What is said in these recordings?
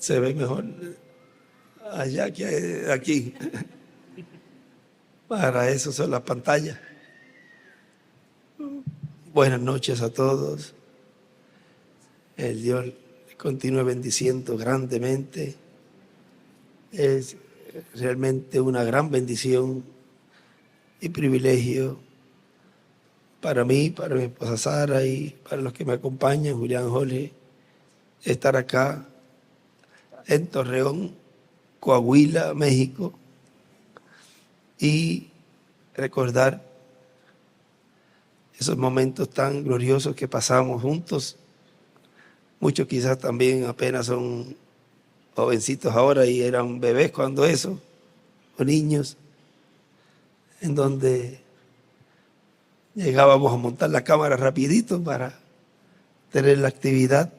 Se ve mejor allá que aquí. Para eso son las pantallas. Buenas noches a todos. El Dios continúe bendiciendo grandemente. Es realmente una gran bendición y privilegio para mí, para mi esposa Sara y para los que me acompañan, Julián, Jorge, estar acá en Torreón, Coahuila, México, y recordar esos momentos tan gloriosos que pasamos juntos. Muchos quizás también apenas son jovencitos ahora y eran bebés cuando eso, o niños, en donde llegábamos a montar la cámara rapidito para tener la actividad.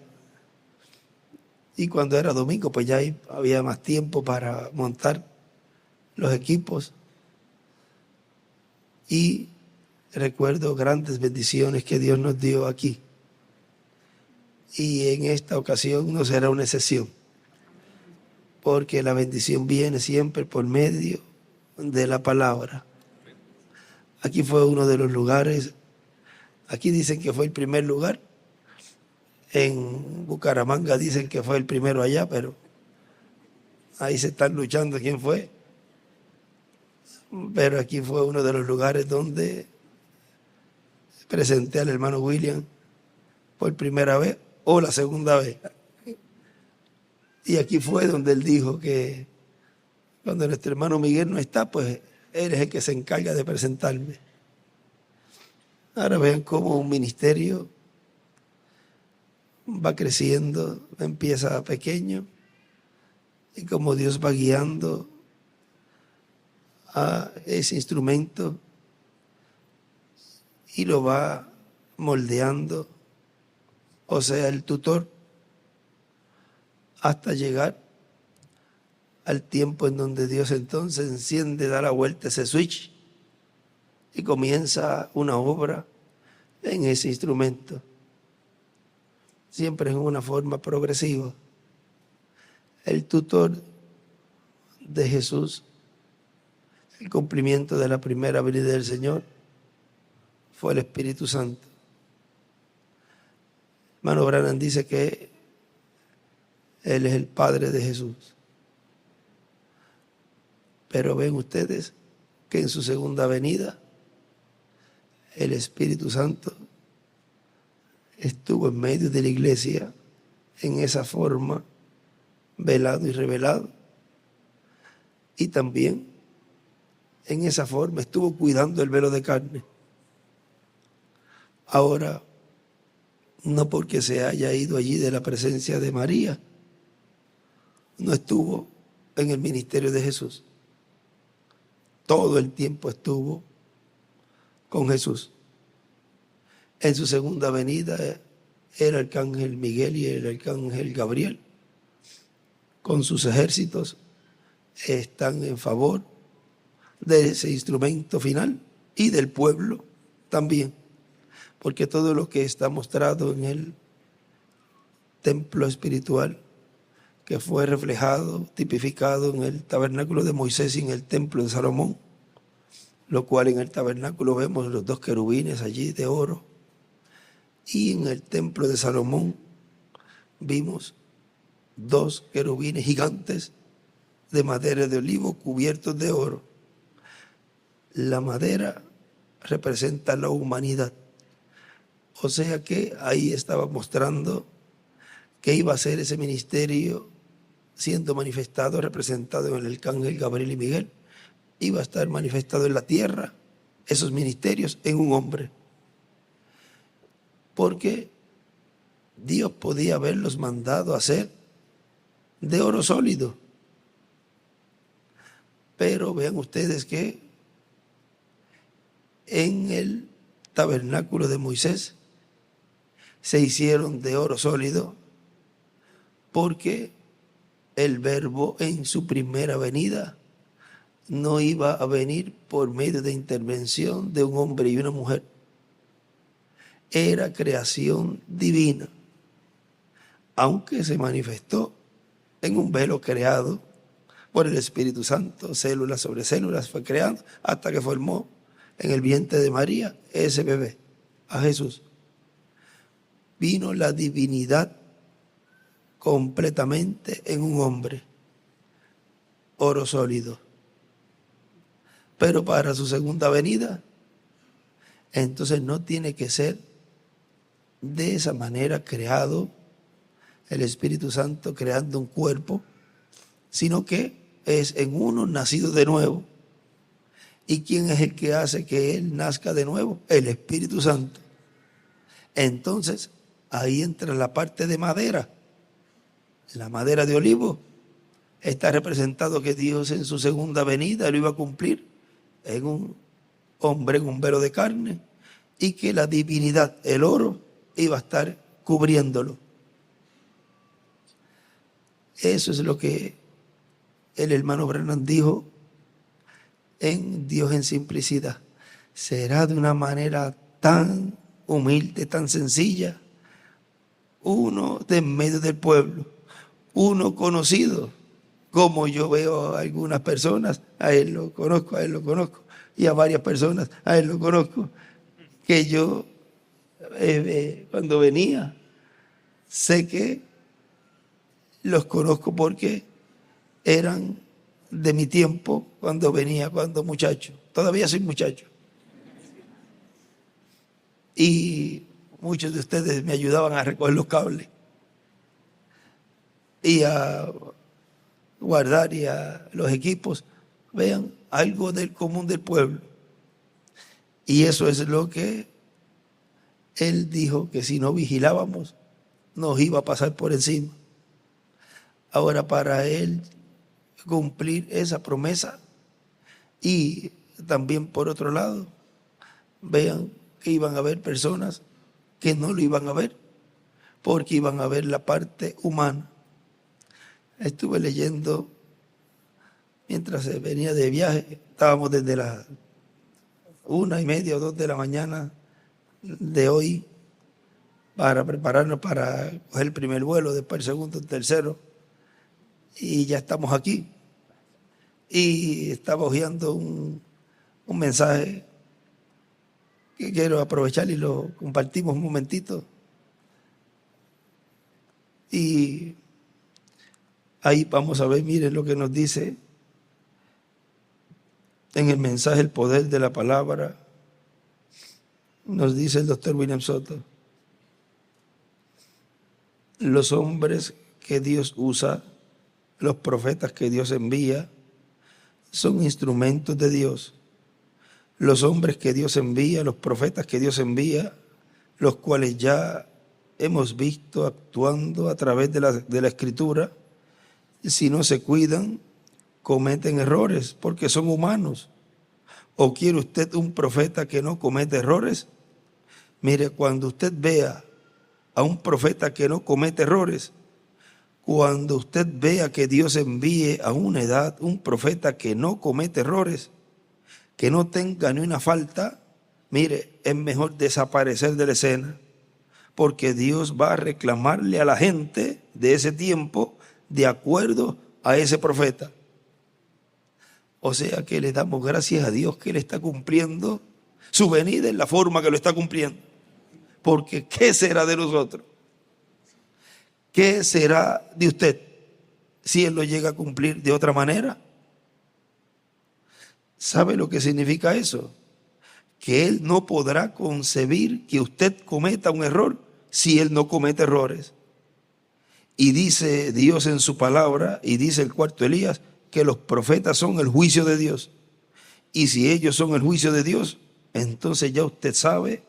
Y cuando era domingo, pues ya había más tiempo para montar los equipos. Y recuerdo grandes bendiciones que Dios nos dio aquí. Y en esta ocasión no será una excepción, porque la bendición viene siempre por medio de la palabra. Aquí fue uno de los lugares, aquí dicen que fue el primer lugar, en Bucaramanga dicen que fue el primero allá, pero ahí se están luchando quién fue. Pero aquí fue uno de los lugares donde presenté al hermano William por primera vez o la segunda vez. Y aquí fue donde él dijo que cuando nuestro hermano Miguel no está, pues él es el que se encarga de presentarme. Ahora vean cómo un ministerio va creciendo, empieza pequeño, y cómo Dios va guiando a ese instrumento y lo va moldeando, o sea, el tutor, hasta llegar al tiempo en donde Dios entonces enciende, da la vuelta ese switch y comienza una obra en ese instrumento. Siempre en una forma progresiva. El tutor de Jesús, el cumplimiento de la primera venida del Señor, fue el Espíritu Santo. Hermano Branham dice que Él es el Padre de Jesús. Pero ven ustedes que en su segunda venida, el Espíritu Santo estuvo en medio de la iglesia en esa forma, velado y revelado. Y también en esa forma estuvo cuidando el velo de carne. Ahora, no porque se haya ido allí de la presencia de María, no estuvo en el ministerio de Jesús. Todo el tiempo estuvo con Jesús. En su segunda venida, el arcángel Miguel y el arcángel Gabriel, con sus ejércitos, están en favor de ese instrumento final y del pueblo también, porque todo lo que está mostrado en el templo espiritual, que fue reflejado, tipificado en el tabernáculo de Moisés y en el templo de Salomón, lo cual en el tabernáculo vemos los dos querubines allí de oro, y en el templo de Salomón vimos dos querubines gigantes de madera de olivo cubiertos de oro. La madera representa la humanidad. O sea que ahí estaba mostrando que iba a ser ese ministerio siendo manifestado, representado en el arcángel Gabriel y Miguel. Iba a estar manifestado en la tierra, esos ministerios, en un hombre. Porque Dios podía haberlos mandado a hacer de oro sólido. Pero vean ustedes que en el tabernáculo de Moisés se hicieron de oro sólido porque el Verbo en su primera venida no iba a venir por medio de intervención de un hombre y una mujer. Era creación divina, aunque se manifestó en un velo creado por el Espíritu Santo, células sobre células, fue creando hasta que formó en el vientre de María ese bebé, a Jesús. Vino la divinidad completamente en un hombre, oro sólido. Pero para su segunda venida, entonces no tiene que ser de esa manera creado el Espíritu Santo creando un cuerpo, sino que es en uno nacido de nuevo. ¿Y quién es el que hace que él nazca de nuevo? El Espíritu Santo. Entonces, ahí entra la parte de madera. La madera de olivo está representado que Dios en su segunda venida lo iba a cumplir en un hombre, en un velo de carne, y que la divinidad, el oro, iba a estar cubriéndolo. Eso es lo que el hermano Branham dijo en Dios en simplicidad. Será de una manera tan humilde, tan sencilla, uno de en medio del pueblo, uno conocido, como yo veo a algunas personas, a él lo conozco, y a varias personas, a él lo conozco, que yo cuando venía, sé que los conozco porque eran de mi tiempo cuando venía, cuando muchacho. Todavía soy muchacho. Y muchos de ustedes me ayudaban a recoger los cables y a guardar y a los equipos. Vean, algo del común del pueblo. Y eso es lo que él dijo, que si no vigilábamos, nos iba a pasar por encima. Ahora, para él cumplir esa promesa, y también por otro lado, vean que iban a haber personas que no lo iban a ver, porque iban a ver la parte humana. Estuve leyendo mientras venía de viaje, estábamos desde las 1:30 o 2 de la mañana de hoy para prepararnos para coger el primer vuelo, después el segundo, el tercero, y ya estamos aquí. Y estaba hojeando un mensaje que quiero aprovechar y lo compartimos un momentito. Y ahí vamos a ver, miren lo que nos dice en el mensaje El Poder de la Palabra. Nos dice el doctor William Soto: los hombres que Dios usa, los profetas que Dios envía, son instrumentos de Dios. Los hombres que Dios envía, los profetas que Dios envía, los cuales ya hemos visto actuando a través de la Escritura, si no se cuidan, cometen errores porque son humanos. ¿O quiere usted un profeta que no comete errores? Mire, cuando usted vea a un profeta que no comete errores, cuando usted vea que Dios envíe a una edad un profeta que no comete errores, que no tenga ni una falta, mire, es mejor desaparecer de la escena, porque Dios va a reclamarle a la gente de ese tiempo de acuerdo a ese profeta. O sea que le damos gracias a Dios que Él está cumpliendo su venida en la forma que lo está cumpliendo. Porque ¿qué será de nosotros? ¿Qué será de usted si Él lo llega a cumplir de otra manera? ¿Sabe lo que significa eso? Que Él no podrá concebir que usted cometa un error si Él no comete errores. Y dice Dios en su palabra, y dice el cuarto Elías, que los profetas son el juicio de Dios. Y si ellos son el juicio de Dios, entonces ya usted sabe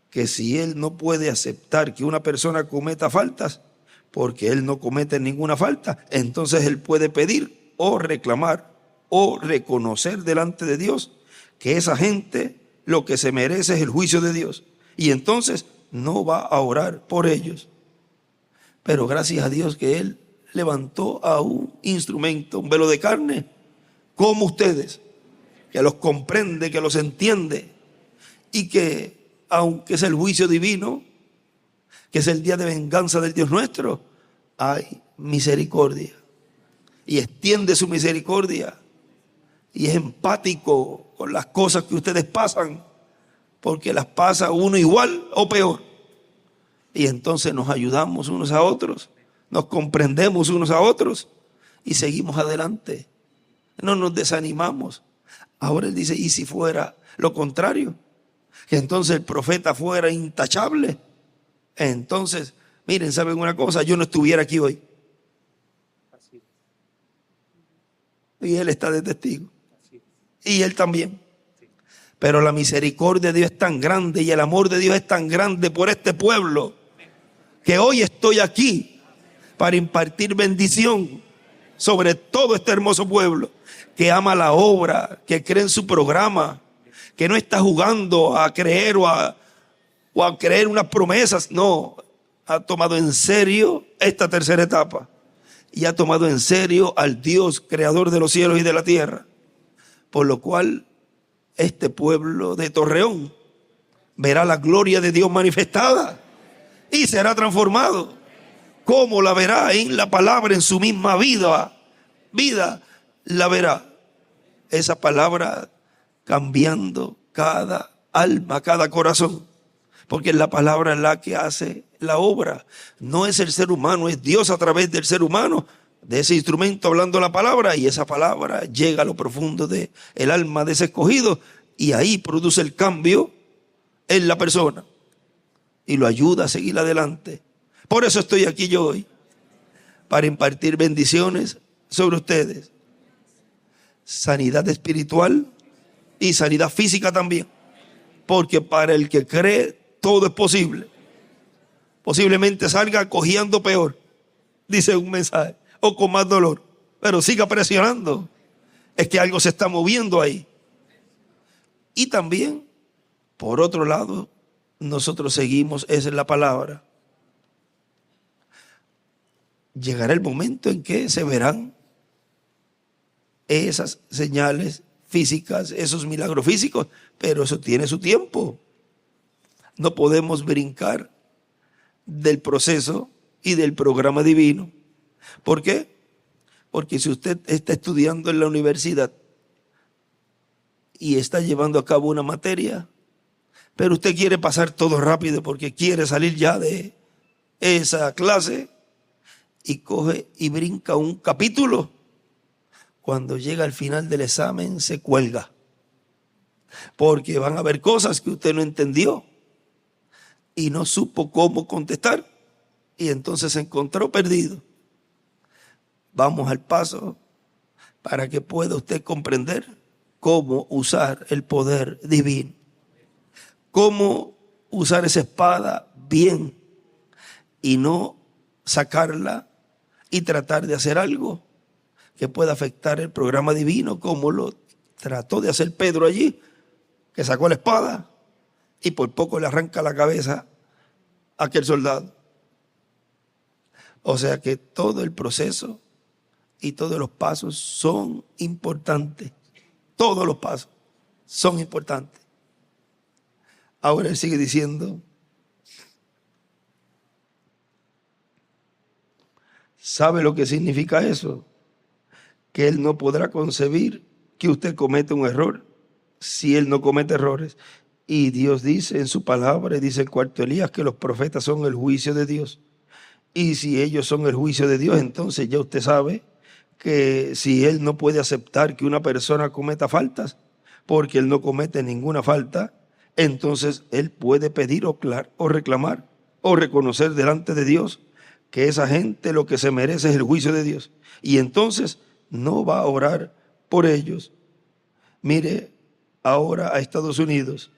que si Él no puede aceptar que una persona cometa faltas, porque Él no comete ninguna falta, entonces Él puede pedir o reclamar o reconocer delante de Dios que esa gente lo que se merece es el juicio de Dios. Y entonces no va a orar por ellos. Pero gracias a Dios que Él levantó a un instrumento, un velo de carne, como ustedes, que los comprende, que los entiende, y que aunque es el juicio divino, que es el día de venganza del Dios nuestro, hay misericordia. y extiende su misericordia y es empático con las cosas que ustedes pasan, porque las pasa uno igual o peor. Y entonces nos ayudamos unos a otros, nos comprendemos unos a otros y seguimos adelante. No nos desanimamos. Ahora él dice, ¿y si fuera lo contrario? Que entonces el profeta fuera intachable. Entonces, miren, ¿saben una cosa? Yo no estuviera aquí hoy. Y él está de testigo. Y él también. Pero la misericordia de Dios es tan grande y el amor de Dios es tan grande por este pueblo, que hoy estoy aquí para impartir bendición sobre todo este hermoso pueblo que ama la obra, que cree en su programa, que no está jugando a creer o a creer unas promesas. No, ha tomado en serio esta tercera etapa y ha tomado en serio al Dios creador de los cielos y de la tierra. Por lo cual este pueblo de Torreón verá la gloria de Dios manifestada y será transformado. ¿Cómo la verá? En la palabra, en su misma vida la verá. Esa palabra cambiando cada alma, cada corazón. Porque la palabra es la que hace la obra. No es el ser humano, es Dios a través del ser humano, de ese instrumento hablando la palabra, y esa palabra llega a lo profundo del alma de ese escogido y ahí produce el cambio en la persona y lo ayuda a seguir adelante. Por eso estoy aquí yo hoy, para impartir bendiciones sobre ustedes. Sanidad espiritual y sanidad física también. Porque para el que cree, todo es posible. Posiblemente salga cojeando peor, dice un mensaje, o con más dolor, pero siga presionando. Es que algo se está moviendo ahí. Y también, por otro lado, nosotros seguimos, esa es la palabra. Llegará el momento en que se verán esas señales físicas, esos milagros físicos, pero eso tiene su tiempo. No podemos brincar del proceso y del programa divino. ¿Por qué? Porque si usted está estudiando en la universidad y está llevando a cabo una materia, pero usted quiere pasar todo rápido porque quiere salir ya de esa clase y coge y brinca un capítulo, cuando llega al final del examen se cuelga, porque van a haber cosas que usted no entendió y no supo cómo contestar y entonces se encontró perdido. Vamos al paso para que pueda usted comprender cómo usar el poder divino, cómo usar esa espada bien y no sacarla y tratar de hacer algo que pueda afectar el programa divino, como lo trató de hacer Pedro allí, que sacó la espada y por poco le arranca la cabeza a aquel soldado. O sea que todo el proceso y todos los pasos son importantes. Todos los pasos son importantes. Ahora él sigue diciendo, ¿sabe lo que significa eso? Que él no podrá concebir que usted cometa un error si él no comete errores. Y Dios dice en su palabra, dice el cuarto Elías, que los profetas son el juicio de Dios. Y si ellos son el juicio de Dios, entonces ya usted sabe que si él no puede aceptar que una persona cometa faltas, porque él no comete ninguna falta, entonces él puede pedir o reclamar o reconocer delante de Dios que esa gente lo que se merece es el juicio de Dios. Y entonces no va a orar por ellos. Mire ahora a Estados Unidos,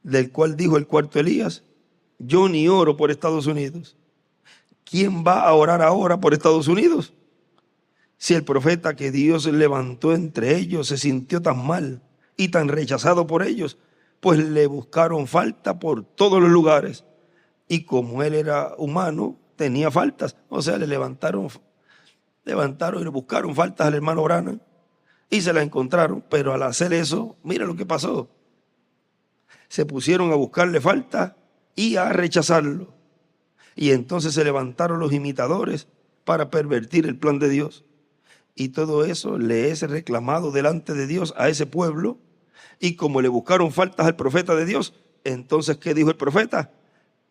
del cual dijo el cuarto Elías, yo ni oro por Estados Unidos. ¿Quién va a orar ahora por Estados Unidos? Si el profeta que Dios levantó entre ellos se sintió tan mal y tan rechazado por ellos, pues le buscaron falta por todos los lugares. Y como él era humano, tenía faltas. O sea, le levantaron y le buscaron faltas al hermano Branham y se las encontraron. Pero al hacer eso, mira lo que pasó. Se pusieron a buscarle faltas y a rechazarlo. Y entonces se levantaron los imitadores para pervertir el plan de Dios. Y todo eso le es reclamado delante de Dios a ese pueblo. Y como le buscaron faltas al profeta de Dios, entonces, ¿qué dijo el profeta?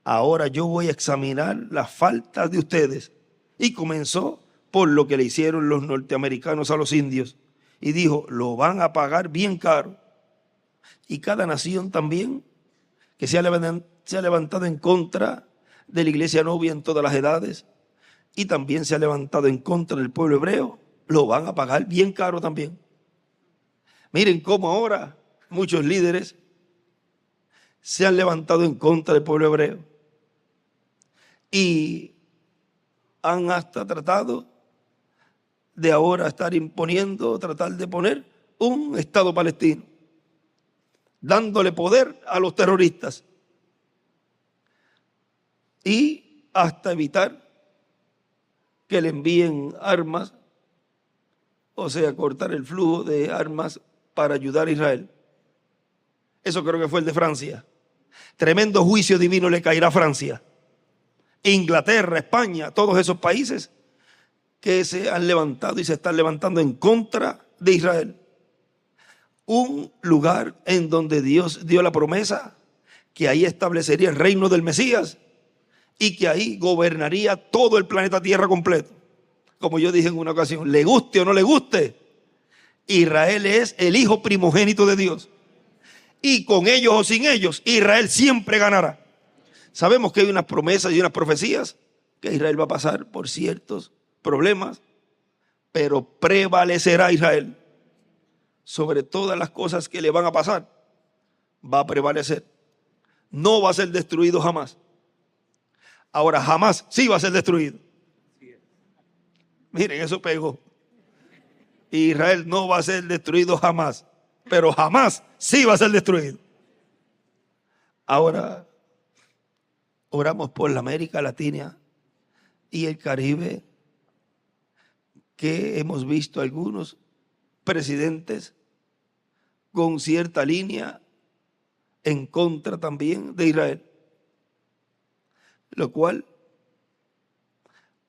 Ahora yo voy a examinar las faltas de ustedes. Y comenzó por lo que le hicieron los norteamericanos a los indios. Y dijo, lo van a pagar bien caro. Y cada nación también que se ha levantado en contra de la iglesia novia en todas las edades, y también se ha levantado en contra del pueblo hebreo, lo van a pagar bien caro también. Miren cómo ahora muchos líderes se han levantado en contra del pueblo hebreo y han hasta tratado de ahora estar imponiendo, tratar de poner un Estado palestino, dándole poder a los terroristas y hasta evitar que le envíen armas, o sea, cortar el flujo de armas para ayudar a Israel. Eso creo que fue el de Francia. Tremendo juicio divino le caerá a Francia, Inglaterra, España, todos esos países que se han levantado y se están levantando en contra de Israel. Un lugar en donde Dios dio la promesa que ahí establecería el reino del Mesías y que ahí gobernaría todo el planeta Tierra completo. Como yo dije en una ocasión, le guste o no le guste, Israel es el hijo primogénito de Dios. Y con ellos o sin ellos, Israel siempre ganará. Sabemos que hay unas promesas y unas profecías que Israel va a pasar por ciertos problemas, pero prevalecerá Israel sobre todas las cosas que le van a pasar. Va a prevalecer. No va a ser destruido jamás. Ahora jamás sí va a ser destruido. Miren, eso pegó. Israel no va a ser destruido jamás, pero jamás sí va a ser destruido. Ahora oramos por la América Latina y el Caribe, que hemos visto algunos presidentes con cierta línea en contra también de Israel, lo cual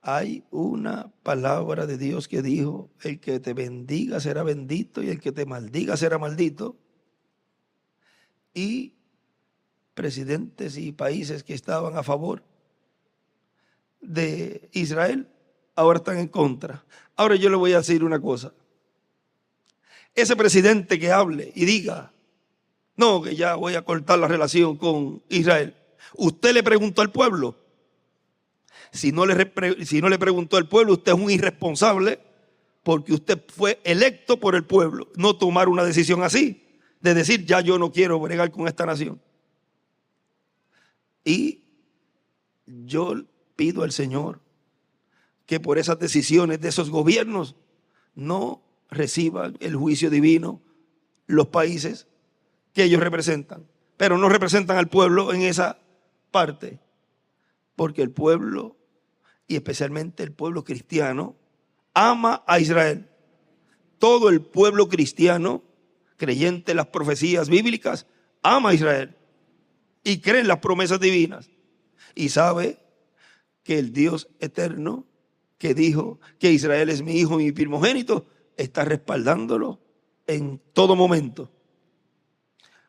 hay una palabra de Dios que dijo, el que te bendiga será bendito y el que te maldiga será maldito. Y presidentes y países que estaban a favor de Israel ahora están en contra. Ahora yo le voy a decir una cosa. Ese presidente que hable y diga, no, que ya voy a cortar la relación con Israel. Usted le preguntó al pueblo. Si no le preguntó al pueblo, usted es un irresponsable, porque usted fue electo por el pueblo. No tomar una decisión así, de decir, ya yo no quiero bregar con esta nación. Y yo pido al Señor que por esas decisiones de esos gobiernos no reciban el juicio divino los países que ellos representan, pero no representan al pueblo en esa parte, porque el pueblo, y especialmente el pueblo cristiano, ama a Israel. Todo el pueblo cristiano, creyente en las profecías bíblicas, ama a Israel y cree en las promesas divinas y sabe que el Dios eterno que dijo que Israel es mi hijo y mi primogénito está respaldándolo en todo momento.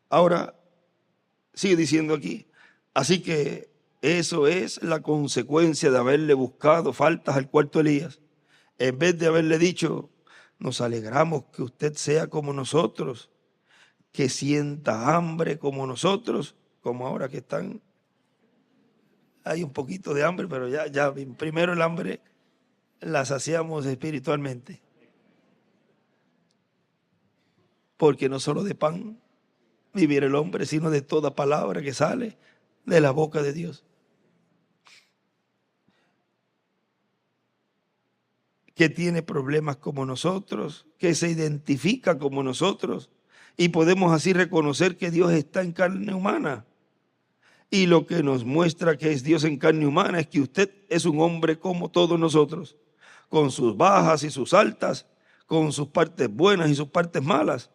Ahora sigue diciendo aquí, así que eso es la consecuencia de haberle buscado faltas al cuarto Elías. En vez de haberle dicho, nos alegramos que usted sea como nosotros, que sienta hambre como nosotros, como ahora que están, hay un poquito de hambre, pero ya primero el hambre la saciamos espiritualmente. Porque no solo de pan vivirá el hombre, sino de toda palabra que sale de la boca de Dios. Que tiene problemas como nosotros, que se identifica como nosotros, y podemos así reconocer que Dios está en carne humana. Y lo que nos muestra que es Dios en carne humana es que usted es un hombre como todos nosotros, con sus bajas y sus altas, con sus partes buenas y sus partes malas.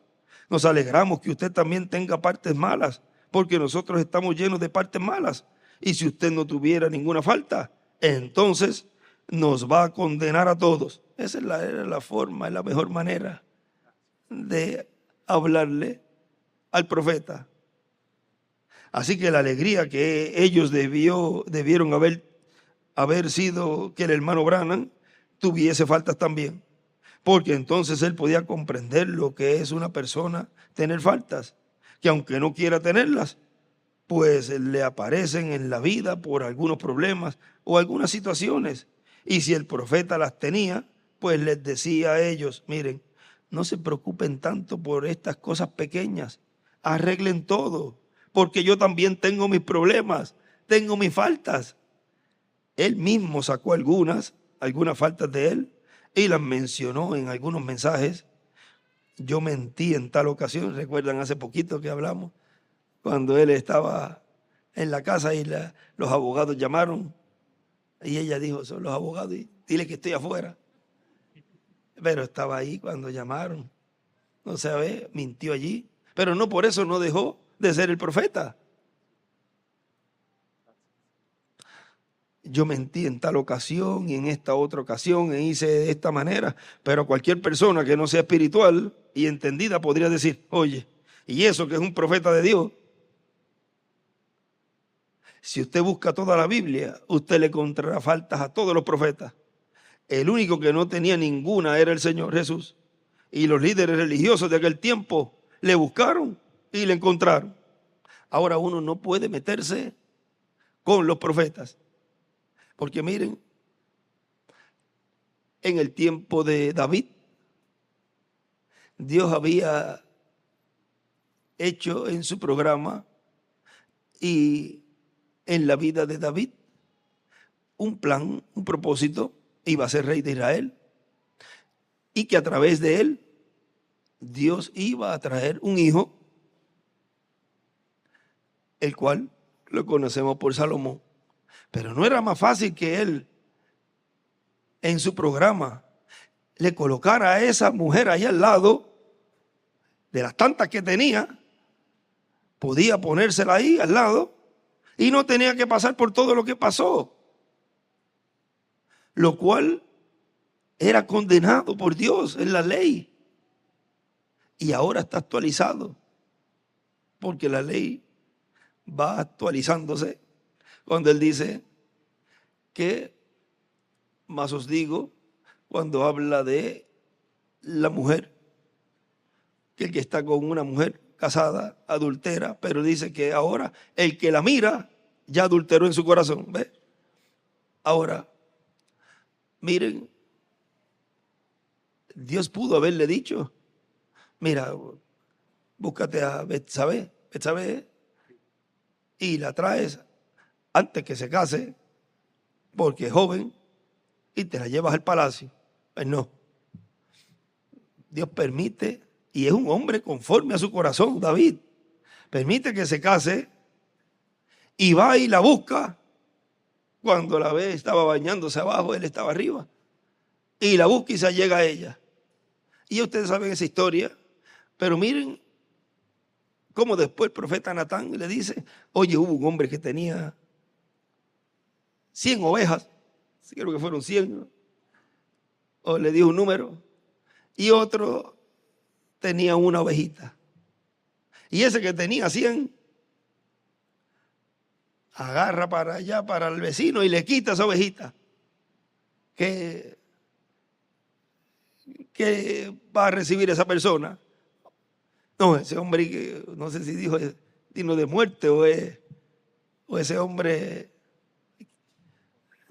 Nos alegramos que usted también tenga partes malas, porque nosotros estamos llenos de partes malas. Y si usted no tuviera ninguna falta, entonces nos va a condenar a todos. Esa era la forma, es la mejor manera de hablarle al profeta. Así que la alegría que ellos debieron haber sido que el hermano Branham tuviese faltas también, porque entonces él podía comprender lo que es una persona tener faltas, que aunque no quiera tenerlas, pues le aparecen en la vida por algunos problemas o algunas situaciones. Y si el profeta las tenía, pues les decía a ellos, miren, no se preocupen tanto por estas cosas pequeñas, arreglen todo, porque yo también tengo mis problemas, tengo mis faltas. Él mismo sacó algunas faltas de él y las mencionó en algunos mensajes. Yo mentí en tal ocasión, recuerdan hace poquito que hablamos, cuando él estaba en la casa y los abogados llamaron y ella dijo, son los abogados, y dile que estoy afuera. Pero estaba ahí cuando llamaron, no sabe, mintió allí, pero no por eso no dejó de ser el profeta. Yo mentí en tal ocasión y en esta otra ocasión e hice de esta manera, pero cualquier persona que no sea espiritual y entendida podría decir, oye, y eso que es un profeta de Dios. Si usted busca toda la Biblia, usted le encontrará faltas a todos los profetas. El único que no tenía ninguna era el Señor Jesús. Y los líderes religiosos de aquel tiempo le buscaron y le encontraron. Ahora uno no puede meterse con los profetas. Porque miren, en el tiempo de David, Dios había hecho en su programa y en la vida de David un plan, un propósito, iba a ser rey de Israel y que a través de él Dios iba a traer un hijo, el cual lo conocemos por Salomón. Pero no era más fácil que él en su programa le colocara a esa mujer ahí al lado de las tantas que tenía, podía ponérsela ahí al lado y no tenía que pasar por todo lo que pasó, lo cual era condenado por Dios en la ley y ahora está actualizado, porque la ley va actualizándose cuando él dice que, más os digo, cuando habla de la mujer, que el que está con una mujer casada adultera, pero dice que ahora el que la mira ya adulteró en su corazón. ¿Ve? Ahora, miren, Dios pudo haberle dicho, mira, búscate a Betsabé, y la traes antes que se case, porque es joven, y te la llevas al palacio. Pues no. Dios permite, y es un hombre conforme a su corazón, David. Permite que se case y va y la busca. Cuando la ve, estaba bañándose abajo, él estaba arriba. Y la busca y se llega a ella. Y ustedes saben esa historia. Pero miren cómo después el profeta Natán le dice, oye, hubo un hombre que tenía 100 ovejas. Creo que fueron 100. O le dio un número. Y otro tenía una ovejita. Y ese que tenía 100, agarra para allá, para el vecino, y le quita esa ovejita. ¿Qué va a recibir esa persona? No, ese hombre, que no sé si dijo es digno de muerte o ese hombre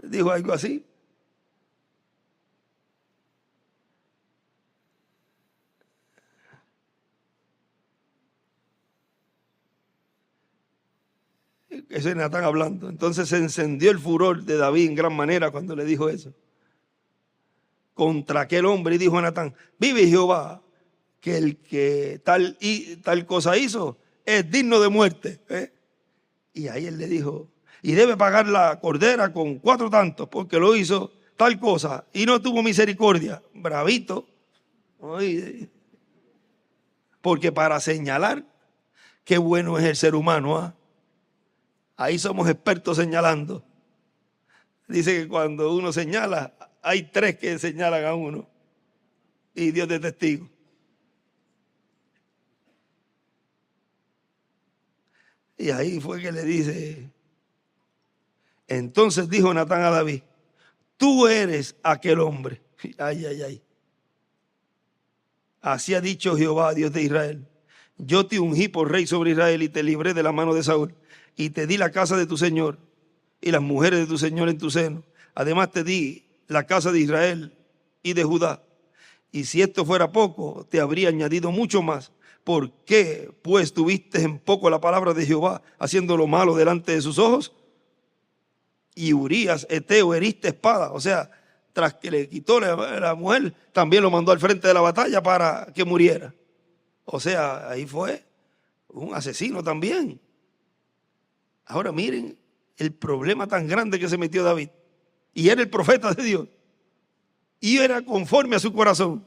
dijo algo así. Ese es Natán hablando. Entonces se encendió el furor de David en gran manera cuando le dijo eso. Contra aquel hombre, y dijo a Natán, vive Jehová, que el que tal cosa hizo es digno de muerte. Y ahí él le dijo, y debe pagar la cordera con 4 tantos, porque lo hizo tal cosa y no tuvo misericordia. Bravito. Oye, porque para señalar qué bueno es el ser humano, ¿ah? Ahí somos expertos señalando. Dice que cuando uno señala, hay tres que señalan a uno y Dios de testigo. Y ahí fue que le dice, entonces dijo Natán a David, tú eres aquel hombre. Ay, ay, ay. Así ha dicho Jehová, Dios de Israel. Yo te ungí por rey sobre Israel y te libré de la mano de Saúl. Y te di la casa de tu señor y las mujeres de tu señor en tu seno. Además te di la casa de Israel y de Judá. Y si esto fuera poco, te habría añadido mucho más. ¿Por qué, pues, tuviste en poco la palabra de Jehová, haciendo lo malo delante de sus ojos? Y Urías, Eteo, heriste espada. O sea, tras que le quitó la mujer, también lo mandó al frente de la batalla para que muriera. O sea, ahí fue un asesino también. Ahora miren el problema tan grande que se metió David. Y era el profeta de Dios. Y era conforme a su corazón.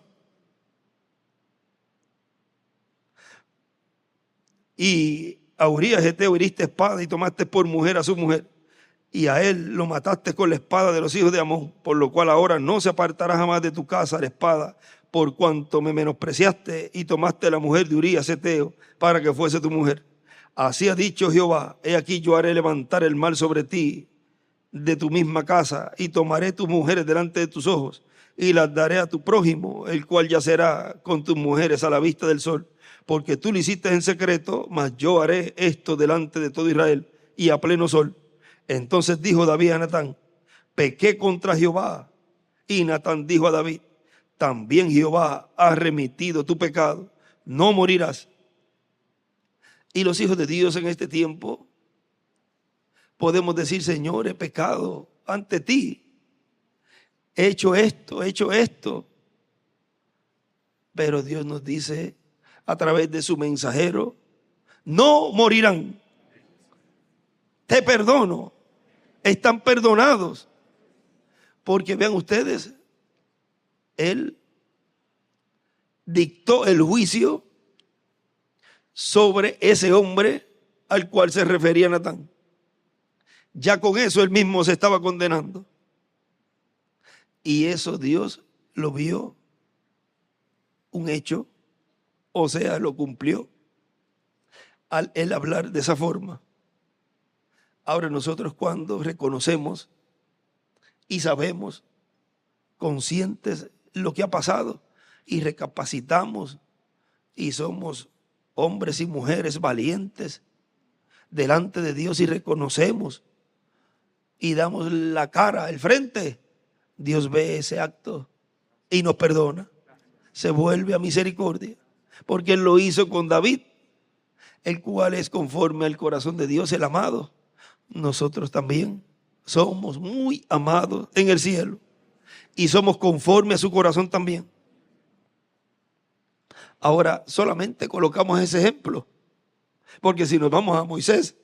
Y a Urías, Eteo, heriste espada y tomaste por mujer a su mujer. Y a él lo mataste con la espada de los hijos de Amón, por lo cual ahora no se apartará jamás de tu casa la espada, por cuanto me menospreciaste y tomaste la mujer de Urías, Eteo, para que fuese tu mujer. Así ha dicho Jehová, he aquí yo haré levantar el mal sobre ti de tu misma casa, y tomaré tus mujeres delante de tus ojos, y las daré a tu prójimo, el cual yacerá con tus mujeres a la vista del sol, porque tú lo hiciste en secreto, mas yo haré esto delante de todo Israel, y a pleno sol. Entonces dijo David a Natán, pequé contra Jehová. Y Natán dijo a David, también Jehová ha remitido tu pecado, no morirás. Y los hijos de Dios en este tiempo podemos decir, Señor, he pecado ante ti, he hecho esto. Pero Dios nos dice a través de su mensajero, no morirán. Te perdono. Están perdonados. Porque vean ustedes, Él dictó el juicio sobre ese hombre al cual se refería Natán. Ya con eso él mismo se estaba condenando. Y eso Dios lo vio un hecho, o sea, lo cumplió al él hablar de esa forma. Ahora nosotros cuando reconocemos y sabemos, conscientes lo que ha pasado y recapacitamos y somos hombres y mujeres valientes delante de Dios y reconocemos y damos la cara, el frente, Dios ve ese acto y nos perdona. Se vuelve a misericordia, porque Él lo hizo con David, el cual es conforme al corazón de Dios, el amado. Nosotros también somos muy amados en el cielo y somos conforme a su corazón también. Ahora solamente colocamos ese ejemplo, porque si nos vamos a Moisés,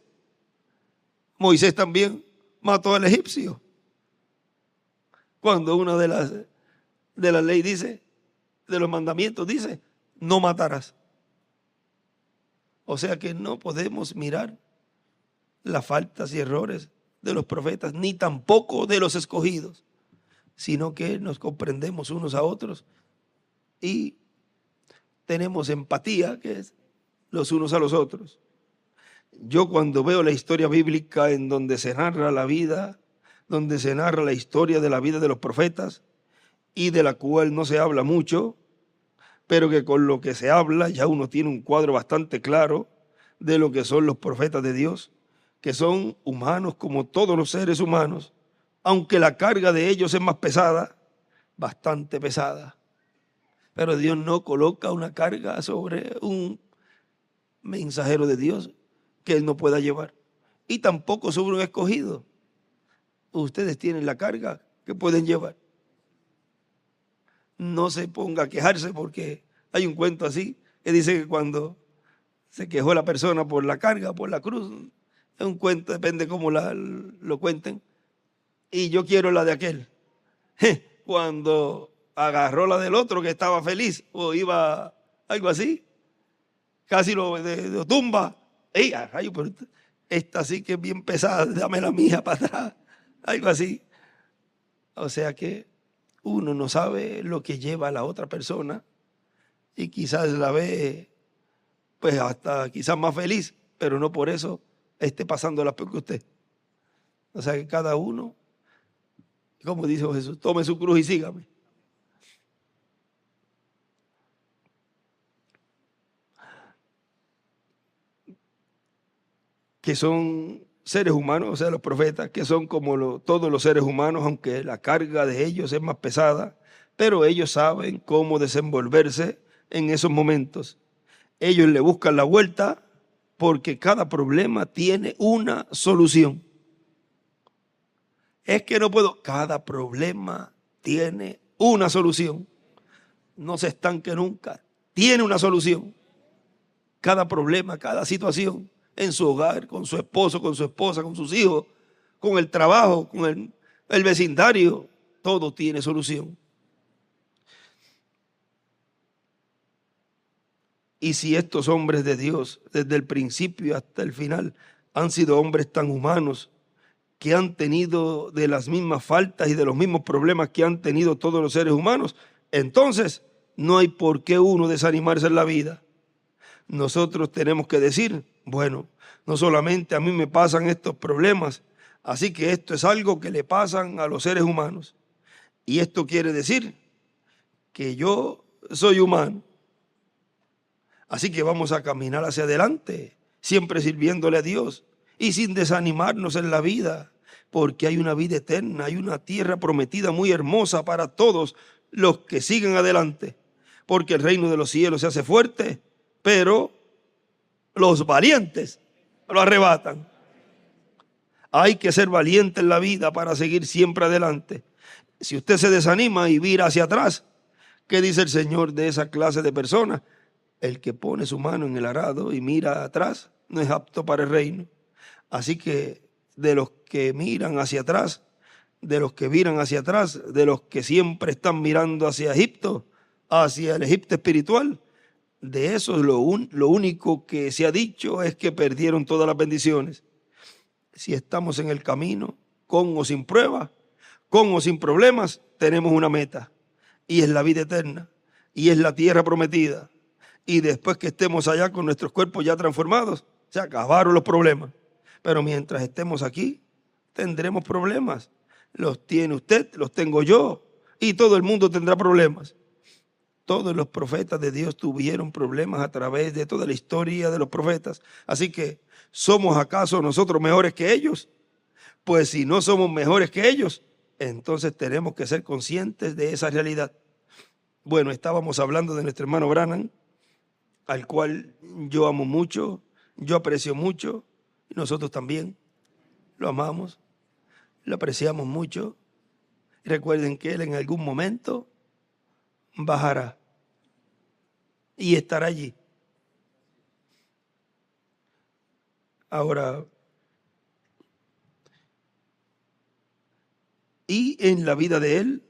Moisés también mató al egipcio. Cuando una de las leyes dice, de los mandamientos dice, no matarás. O sea que no podemos mirar las faltas y errores de los profetas, ni tampoco de los escogidos, sino que nos comprendemos unos a otros y tenemos empatía, que es los unos a los otros. Yo cuando veo la historia bíblica en donde se narra la vida, donde se narra la historia de la vida de los profetas y de la cual no se habla mucho, pero que con lo que se habla ya uno tiene un cuadro bastante claro de lo que son los profetas de Dios, que son humanos como todos los seres humanos, aunque la carga de ellos es más pesada, bastante pesada. Pero Dios no coloca una carga sobre un mensajero de Dios que Él no pueda llevar. Y tampoco sobre un escogido. Ustedes tienen la carga que pueden llevar. No se ponga a quejarse porque hay un cuento así que dice que cuando se quejó la persona por la carga, por la cruz, es un cuento, depende cómo lo cuenten. Y yo quiero la de aquel. Cuando agarró la del otro que estaba feliz o iba algo así, casi lo tumba. ¡Ey, rayo, pero esta sí que es bien pesada, dame la mía para atrás! Algo así. O sea que uno no sabe lo que lleva a la otra persona y quizás la ve pues hasta quizás más feliz, pero no por eso esté pasando la peor que usted. O sea que cada uno, como dijo Jesús, tome su cruz y sígame. Que son seres humanos, o sea, los profetas, que son como todos los seres humanos, aunque la carga de ellos es más pesada, pero ellos saben cómo desenvolverse en esos momentos. Ellos le buscan la vuelta porque cada problema tiene una solución. Es que no puedo, cada problema tiene una solución. No se estanque nunca, tiene una solución. Cada problema, cada situación en su hogar, con su esposo, con su esposa, con sus hijos, con el trabajo, con el vecindario, todo tiene solución. Y si estos hombres de Dios, desde el principio hasta el final, han sido hombres tan humanos, que han tenido de las mismas faltas y de los mismos problemas que han tenido todos los seres humanos, entonces no hay por qué uno desanimarse en la vida. Nosotros tenemos que decir, bueno, no solamente a mí me pasan estos problemas, así que esto es algo que le pasan a los seres humanos. Y esto quiere decir que yo soy humano. Así que vamos a caminar hacia adelante, siempre sirviéndole a Dios y sin desanimarnos en la vida, porque hay una vida eterna, hay una tierra prometida muy hermosa para todos los que siguen adelante, porque el reino de los cielos se hace fuerte, pero los valientes lo arrebatan. Hay que ser valiente en la vida para seguir siempre adelante. Si usted se desanima y vira hacia atrás, ¿qué dice el Señor de esa clase de personas? El que pone su mano en el arado y mira atrás no es apto para el reino. Así que de los que miran hacia atrás, de los que miran hacia atrás, de los que siempre están mirando hacia Egipto, hacia el Egipto espiritual, de esos lo único que se ha dicho es que perdieron todas las bendiciones. Si estamos en el camino, con o sin pruebas, con o sin problemas, tenemos una meta, y es la vida eterna, y es la tierra prometida. Y después que estemos allá con nuestros cuerpos ya transformados, se acabaron los problemas. Pero mientras estemos aquí, tendremos problemas. Los tiene usted, los tengo yo, y todo el mundo tendrá problemas. Todos los profetas de Dios tuvieron problemas a través de toda la historia de los profetas. Así que, ¿somos acaso nosotros mejores que ellos? Pues si no somos mejores que ellos, entonces tenemos que ser conscientes de esa realidad. Bueno, estábamos hablando de nuestro hermano Branham, al cual yo amo mucho, yo aprecio mucho, y nosotros también lo amamos, lo apreciamos mucho. Y recuerden que él en algún momento bajará y estará allí. Ahora, y en la vida de él,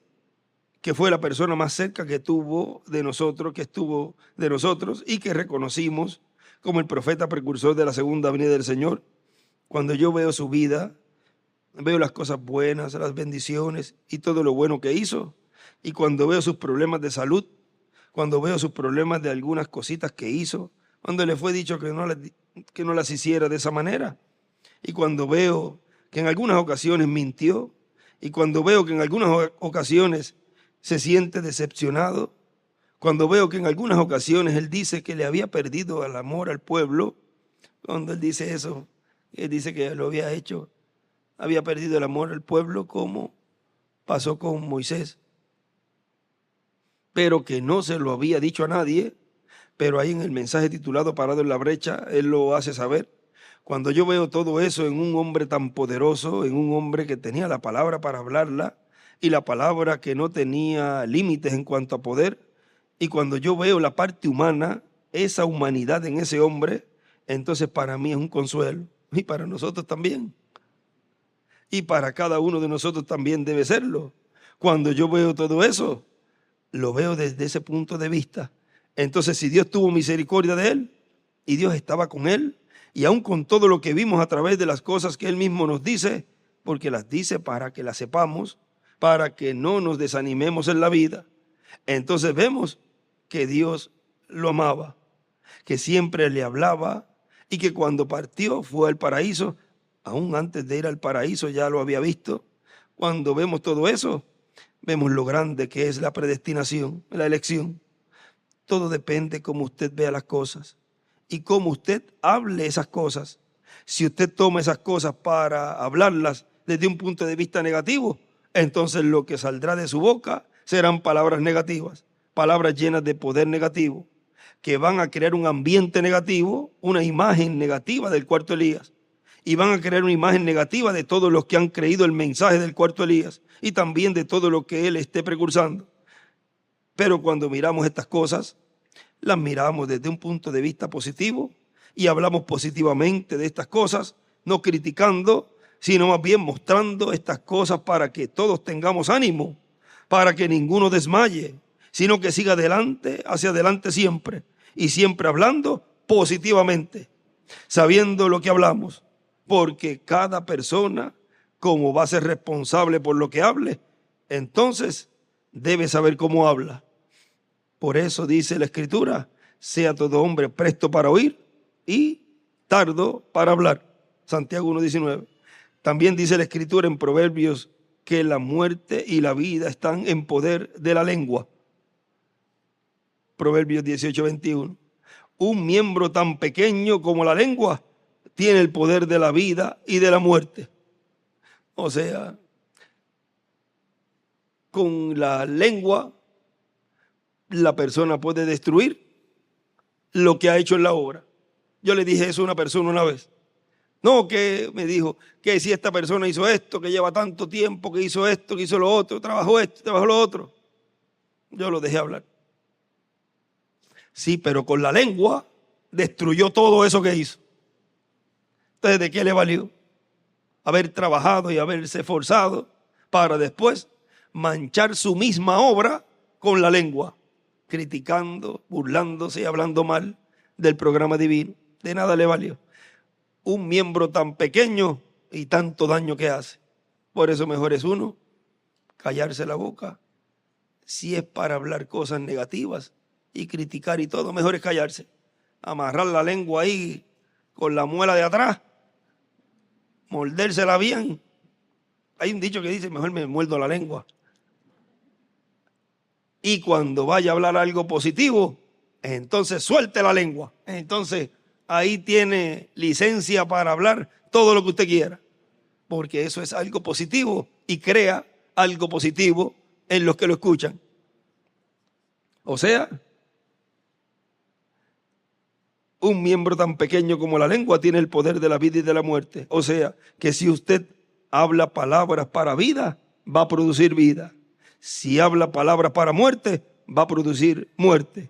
que fue la persona más cerca que tuvo de nosotros, que estuvo de nosotros y que reconocimos como el profeta precursor de la segunda venida del Señor. Cuando yo veo su vida, veo las cosas buenas, las bendiciones y todo lo bueno que hizo. Y cuando veo sus problemas de salud, cuando veo sus problemas de algunas cositas que hizo, cuando le fue dicho que no las hiciera de esa manera. Y cuando veo que en algunas ocasiones mintió, y cuando veo que en algunas ocasiones se siente decepcionado, cuando veo que en algunas ocasiones él dice que le había perdido el amor al pueblo, cuando él dice eso, él dice que lo había hecho, había perdido el amor al pueblo como pasó con Moisés, pero que no se lo había dicho a nadie, pero ahí en el mensaje titulado Parado en la brecha, él lo hace saber. Cuando yo veo todo eso en un hombre tan poderoso, en un hombre que tenía la palabra para hablarla, y la palabra que no tenía límites en cuanto a poder, y cuando yo veo la parte humana, esa humanidad en ese hombre, entonces para mí es un consuelo, y para nosotros también, y para cada uno de nosotros también debe serlo. Cuando yo veo todo eso, lo veo desde ese punto de vista. Entonces, si Dios tuvo misericordia de él, y Dios estaba con él, y aún con todo lo que vimos a través de las cosas que él mismo nos dice, porque las dice para que las sepamos, para que no nos desanimemos en la vida. Entonces vemos que Dios lo amaba, que siempre le hablaba y que cuando partió fue al paraíso. Aún antes de ir al paraíso ya lo había visto. Cuando vemos todo eso, vemos lo grande que es la predestinación, la elección. Todo depende cómo usted vea las cosas y cómo usted hable esas cosas. Si usted toma esas cosas para hablarlas desde un punto de vista negativo, entonces lo que saldrá de su boca serán palabras negativas, palabras llenas de poder negativo, que van a crear un ambiente negativo, una imagen negativa del cuarto Elías. Y van a crear una imagen negativa de todos los que han creído el mensaje del cuarto Elías y también de todo lo que él esté precursando. Pero cuando miramos estas cosas, las miramos desde un punto de vista positivo y hablamos positivamente de estas cosas, no criticando, sino más bien mostrando estas cosas para que todos tengamos ánimo, para que ninguno desmaye, sino que siga adelante, hacia adelante siempre, y siempre hablando positivamente, sabiendo lo que hablamos, porque cada persona, como va a ser responsable por lo que hable, entonces debe saber cómo habla. Por eso dice la Escritura, sea todo hombre presto para oír y tardo para hablar. Santiago 1:19. También dice la Escritura en Proverbios que la muerte y la vida están en poder de la lengua. Proverbios 18:21. Un miembro tan pequeño como la lengua tiene el poder de la vida y de la muerte. O sea, con la lengua la persona puede destruir lo que ha hecho en la obra. Yo le dije eso a una persona una vez. No, que me dijo que si esta persona hizo esto, que lleva tanto tiempo, que hizo esto, que hizo lo otro, trabajó esto, trabajó lo otro. Yo lo dejé hablar. Sí, pero con la lengua destruyó todo eso que hizo. Entonces, ¿de qué le valió? Haber trabajado y haberse esforzado para después manchar su misma obra con la lengua, criticando, burlándose y hablando mal del programa divino. De nada le valió. Un miembro tan pequeño y tanto daño que hace. Por eso mejor es uno callarse la boca. Si es para hablar cosas negativas y criticar y todo, mejor es callarse. Amarrar la lengua ahí con la muela de atrás, mordérsela bien. Hay un dicho que dice, mejor me muerdo la lengua. Y cuando vaya a hablar algo positivo, entonces suelte la lengua. Entonces ahí tiene licencia para hablar todo lo que usted quiera. Porque eso es algo positivo y crea algo positivo en los que lo escuchan. O sea, un miembro tan pequeño como la lengua tiene el poder de la vida y de la muerte. O sea, que si usted habla palabras para vida, va a producir vida. Si habla palabras para muerte, va a producir muerte.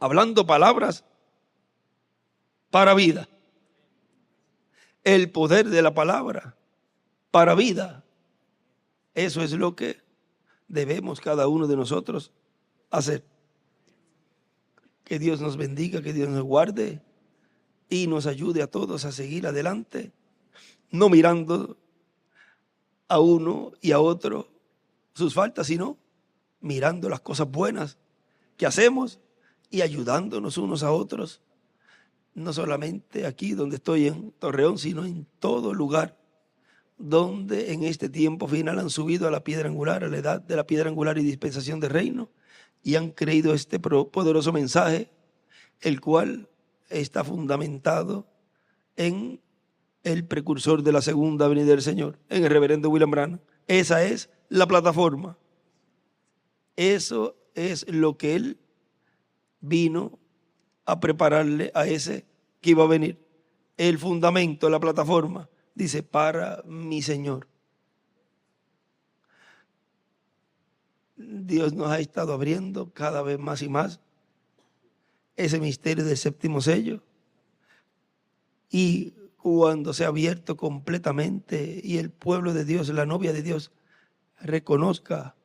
Hablando palabras para vida. El poder de la palabra para vida. Eso es lo que debemos cada uno de nosotros hacer. Que Dios nos bendiga, que Dios nos guarde y nos ayude a todos a seguir adelante, no mirando a uno y a otro sus faltas, sino mirando las cosas buenas que hacemos y ayudándonos unos a otros, no solamente aquí donde estoy en Torreón, sino en todo lugar donde en este tiempo final han subido a la piedra angular, a la edad de la piedra angular y dispensación del reino, y han creído este poderoso mensaje, el cual está fundamentado en el precursor de la segunda venida del Señor, en el reverendo William Branham. Esa es la plataforma. Eso es lo que él vino a prepararle a ese que iba a venir. El fundamento, la plataforma, dice, para mi Señor. Dios nos ha estado abriendo cada vez más y más ese misterio del séptimo sello. Y cuando se ha abierto completamente y el pueblo de Dios, la novia de Dios, reconozca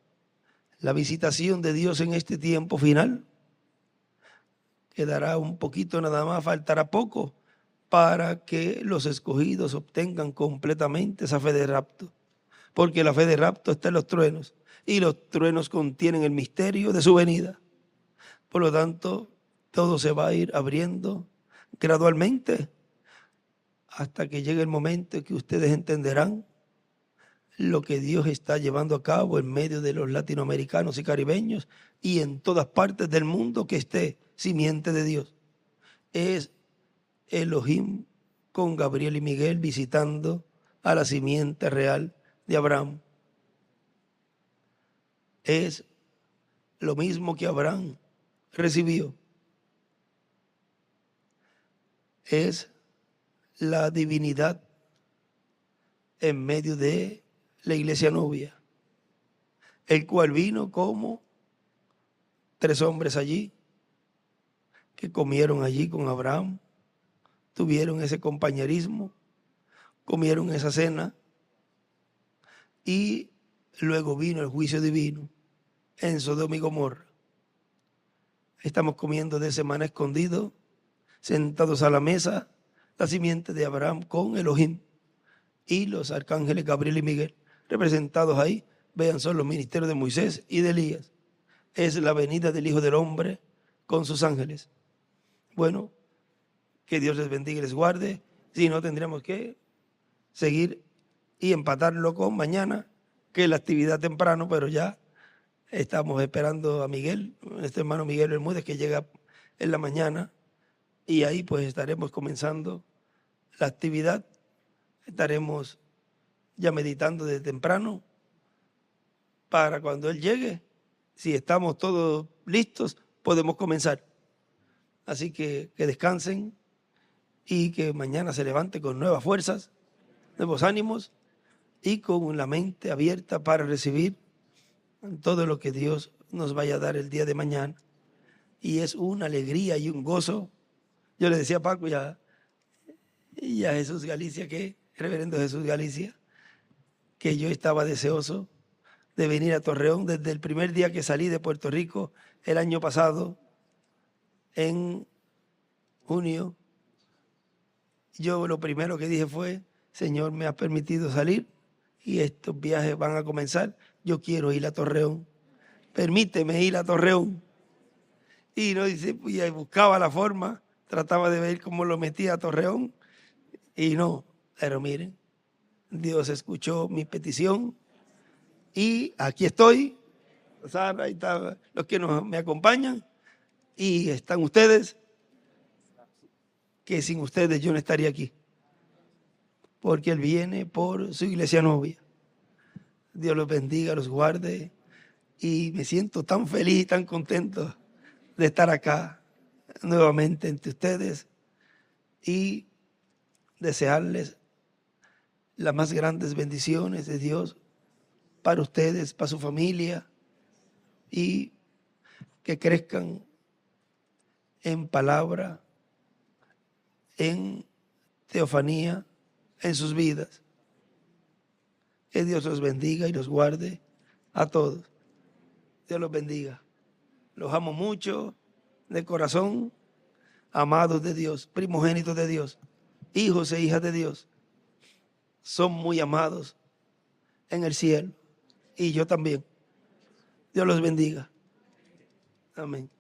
la visitación de Dios en este tiempo final, quedará un poquito nada más, faltará poco para que los escogidos obtengan completamente esa fe de rapto. porque la fe de rapto está en los truenos, y los truenos contienen el misterio de su venida. Por lo tanto, todo se va a ir abriendo gradualmente hasta que llegue el momento en que ustedes entenderán lo que Dios está llevando a cabo en medio de los latinoamericanos y caribeños y en todas partes del mundo que esté simiente de Dios. Es Elohim con Gabriel y Miguel visitando a la simiente real de Abraham. Es lo mismo que Abraham recibió. Es la divinidad en medio de la iglesia novia, el cual vino como 3 hombres allí, que comieron allí con Abraham, tuvieron ese compañerismo, comieron esa cena, y luego vino el juicio divino en Sodoma y Gomorra. Estamos comiendo de ese maná escondido, sentados a la mesa, la simiente de Abraham con Elohim y los arcángeles Gabriel y Miguel, representados ahí. Vean, son los ministerios de Moisés y de Elías. Es la venida del Hijo del Hombre con sus ángeles. Bueno, que Dios les bendiga y les guarde. Si no, tendremos que seguir y empatarlo con mañana, que es la actividad temprano, pero ya estamos esperando a Miguel, este hermano Miguel Bermúdez, que llega en la mañana, y ahí pues estaremos comenzando la actividad. Estaremos ya meditando desde temprano para cuando él llegue, si estamos todos listos, podemos comenzar. Así que descansen y que mañana se levante con nuevas fuerzas, nuevos ánimos y con la mente abierta para recibir todo lo que Dios nos vaya a dar el día de mañana. Y es una alegría y un gozo. Yo le decía a Paco y a Jesús Galicia, reverendo Jesús Galicia, que yo estaba deseoso de venir a Torreón desde el primer día que salí de Puerto Rico el año pasado, en junio. Yo lo primero que dije fue: Señor, me has permitido salir y estos viajes van a comenzar. Yo quiero ir a Torreón. Permíteme ir a Torreón. Y no dice, y buscaba la forma, trataba de ver cómo lo metía a Torreón y no. Pero miren, Dios escuchó mi petición y aquí estoy. Sara, ahí están los que me acompañan y están ustedes, que sin ustedes yo no estaría aquí, porque Él viene por su iglesia novia. Dios los bendiga, los guarde, y me siento tan feliz y tan contento de estar acá nuevamente entre ustedes y desearles las más grandes bendiciones de Dios para ustedes, para su familia, y que crezcan en palabra, en teofanía, en sus vidas. Que Dios los bendiga y los guarde a todos. Dios los bendiga. Los amo mucho de corazón, amados de Dios, primogénitos de Dios, hijos e hijas de Dios. Son muy amados en el cielo y yo también. Dios los bendiga. Amén.